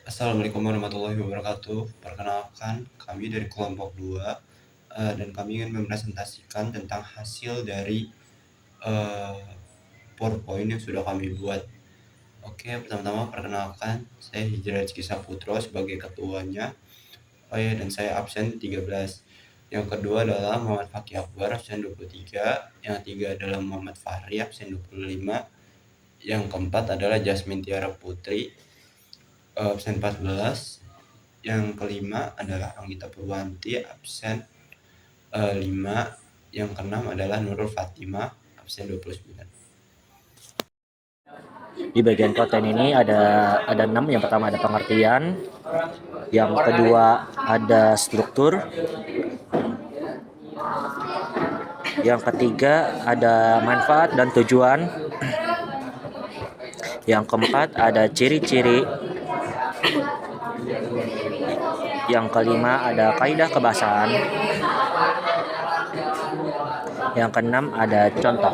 Assalamualaikum warahmatullahi wabarakatuh. Perkenalkan, kami dari kelompok 2 dan kami ingin mempresentasikan tentang hasil dari eh, PowerPoint yang sudah kami buat. Oke, pertama-tama perkenalkan, saya Hijrah Rizky Saputro sebagai ketuanya. Oh ya, dan saya absen 13. Yang kedua adalah Muhammad Fakih Akbar, absen 23. Yang ketiga adalah Muhammad Fahri, absen 25. Yang keempat adalah Jasmine Tiara Putri, absen 14. Yang kelima adalah Anggita Purwanti, absen 5. Yang keenam adalah Nurul Fatimah, absen 29. Di bagian konten ini ada 6. Yang pertama ada pengertian, yang kedua ada struktur, yang ketiga ada manfaat dan tujuan, yang keempat ada ciri-ciri, yang kelima ada kaidah kebahasaan, yang keenam ada contoh.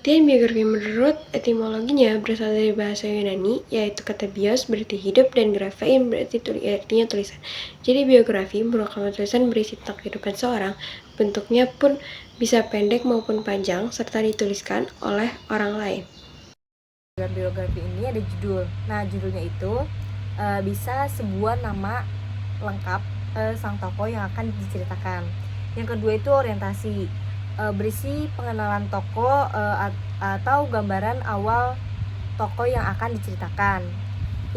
Pengertian biografi menurut etimologinya berasal dari bahasa Yunani, yaitu kata bios berarti hidup dan graphein berarti artinya tulisan. Jadi biografi merupakan tulisan berisi tentang kehidupan seorang, bentuknya pun bisa pendek maupun panjang, serta dituliskan oleh orang lain. Dalam biografi ini ada judul. Nah, judulnya itu bisa sebuah nama lengkap sang tokoh yang akan diceritakan. Yang kedua itu orientasi, berisi pengenalan tokoh atau gambaran awal tokoh yang akan diceritakan.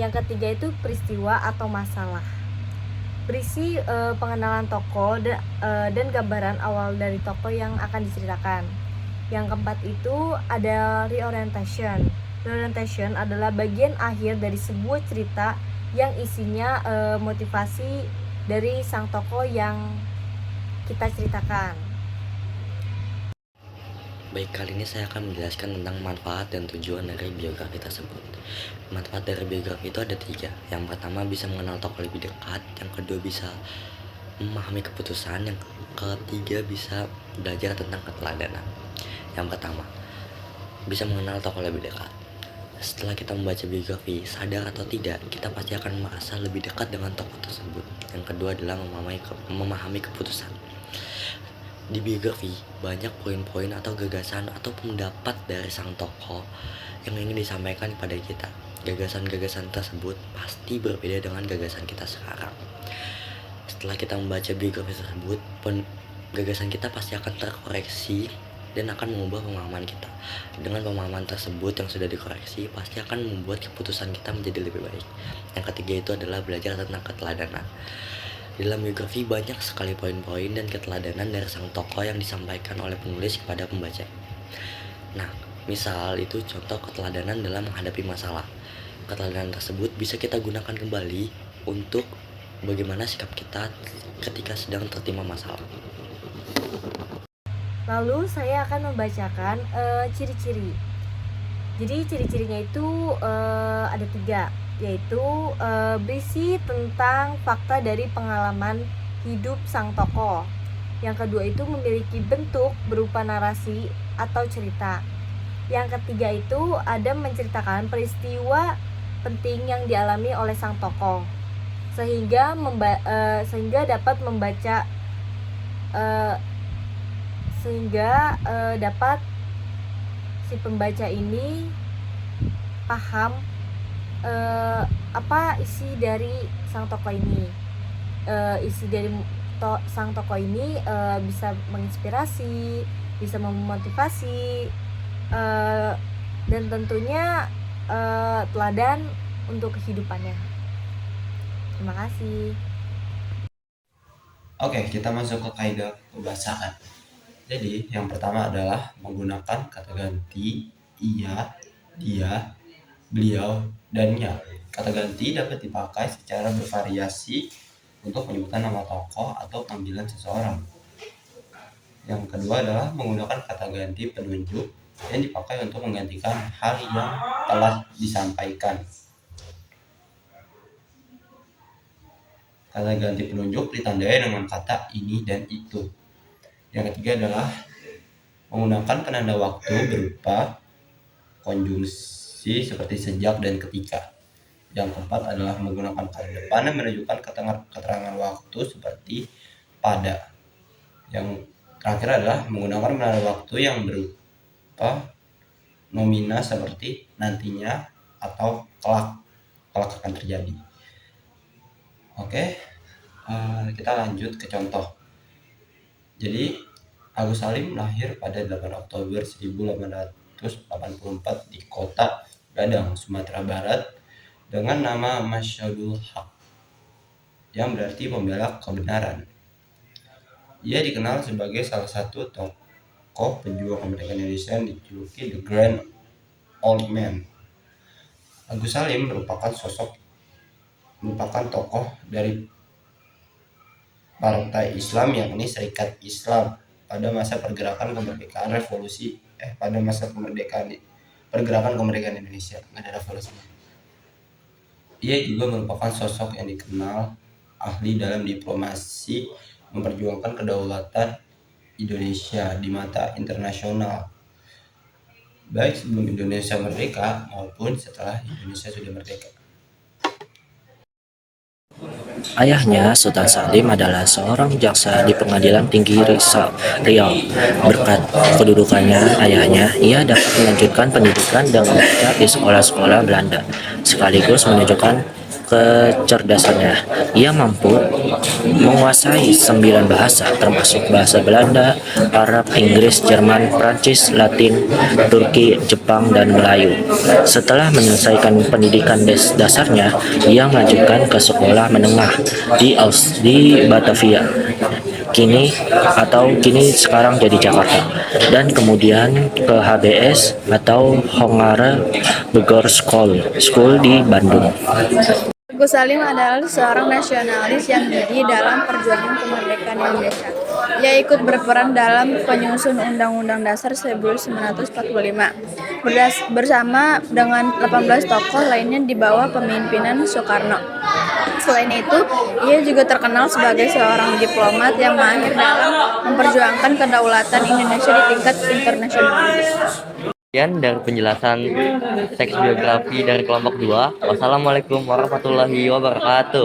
Yang ketiga itu peristiwa atau masalah, berisi pengenalan tokoh dan gambaran awal dari tokoh yang akan diceritakan. Yang keempat itu ada reorientation. Reorientation adalah bagian akhir dari sebuah cerita yang isinya motivasi dari sang tokoh yang kita ceritakan. Baik, kali ini saya akan menjelaskan tentang manfaat dan tujuan dari biografi tersebut. Manfaat dari biografi itu ada 3. Yang pertama bisa mengenal tokoh lebih dekat, yang kedua bisa memahami keputusan, yang ketiga bisa belajar tentang keteladanan. Yang pertama, bisa mengenal tokoh lebih dekat. Setelah kita membaca biografi, sadar atau tidak, kita pasti akan merasa lebih dekat dengan tokoh tersebut. Yang kedua adalah memahami keputusan. Di biografi, banyak poin-poin atau gagasan atau pendapat dari sang tokoh yang ingin disampaikan kepada kita. Gagasan-gagasan tersebut pasti berbeda dengan gagasan kita sekarang. Setelah kita membaca biografi tersebut, gagasan kita pasti akan terkoreksi dan akan mengubah pemahaman kita. Dengan pemahaman tersebut yang sudah dikoreksi, pasti akan membuat keputusan kita menjadi lebih baik. Yang ketiga itu adalah belajar tentang keteladanan. Dalam biografi banyak sekali poin-poin dan keteladanan dari sang tokoh yang disampaikan oleh penulis kepada pembaca. Nah, misal itu contoh keteladanan dalam menghadapi masalah. Keteladanan tersebut bisa kita gunakan kembali untuk bagaimana sikap kita ketika sedang tertimpa masalah. Lalu saya akan membacakan ciri-ciri. Jadi ciri-cirinya itu ada 3, yaitu berisi tentang fakta dari pengalaman hidup sang tokoh. Yang kedua itu memiliki bentuk berupa narasi atau cerita. Yang ketiga itu ada menceritakan peristiwa penting yang dialami oleh sang tokoh, sehingga dapat membaca dapat si pembaca ini paham apa isi dari sang tokoh ini. Isi dari sang tokoh ini bisa menginspirasi, bisa memotivasi, dan tentunya teladan untuk kehidupannya. Terima kasih. Oke, kita masuk ke kaidah kebahasaan. Jadi, yang pertama adalah menggunakan kata ganti ia, dia, beliau, dan nya. Kata ganti dapat dipakai secara bervariasi untuk menyebutkan nama tokoh atau panggilan seseorang. Yang kedua adalah menggunakan kata ganti penunjuk yang dipakai untuk menggantikan hal yang telah disampaikan. Kata ganti penunjuk ditandai dengan kata ini dan itu. Yang ketiga adalah menggunakan penanda waktu berupa konjungsi konstruksi seperti sejak dan ketika. Yang keempat adalah menggunakan kata depan yang menunjukkan keterangan waktu seperti pada. Yang terakhir adalah menggunakan menanda waktu yang berupa nomina seperti nantinya atau kelak akan terjadi. Oke, kita lanjut ke contoh. Jadi Agus Salim lahir pada 8 Oktober 1884 di kota Gadang, Sumatera Barat dengan nama Masyadul Haq yang berarti pembela kebenaran. Ia dikenal sebagai salah satu tokoh pejuang kemerdekaan Indonesia yang dijuluki The Grand Old Man. Agus Salim merupakan tokoh dari Partai Islam yakni Serikat Islam pada masa pergerakan kemerdekaan pergerakan kemerdekaan Indonesia, nggak ada revolusinya. Ia juga merupakan sosok yang dikenal ahli dalam diplomasi, memperjuangkan kedaulatan Indonesia di mata internasional, baik sebelum Indonesia merdeka maupun setelah Indonesia sudah merdeka. Ayahnya, Sultan Salim, adalah seorang jaksa di Pengadilan Tinggi Riau. Berkat kedudukannya ayahnya, ia dapat melanjutkan pendidikan dengan baik di sekolah-sekolah Belanda, sekaligus menunjukkan kecerdasannya. Ia mampu menguasai 9 bahasa, termasuk bahasa Belanda, Arab, Inggris, Jerman, Prancis, Latin, Turki, Jepang, dan Melayu. Setelah menyelesaikan pendidikan dasarnya, ia melanjutkan ke sekolah menengah di Batavia, kini sekarang jadi Jakarta, dan kemudian ke HBS atau Hongare Begor School di Bandung. Agus Salim adalah seorang nasionalis yang gigih dalam perjuangan kemerdekaan Indonesia. Ia ikut berperan dalam penyusun Undang-Undang Dasar 1945 bersama dengan 18 tokoh lainnya di bawah pemimpinan Soekarno. Selain itu, ia juga terkenal sebagai seorang diplomat yang mahir dalam memperjuangkan kedaulatan Indonesia di tingkat internasional. Sekian dari penjelasan teks biografi dari kelompok 2. Wassalamualaikum warahmatullahi wabarakatuh.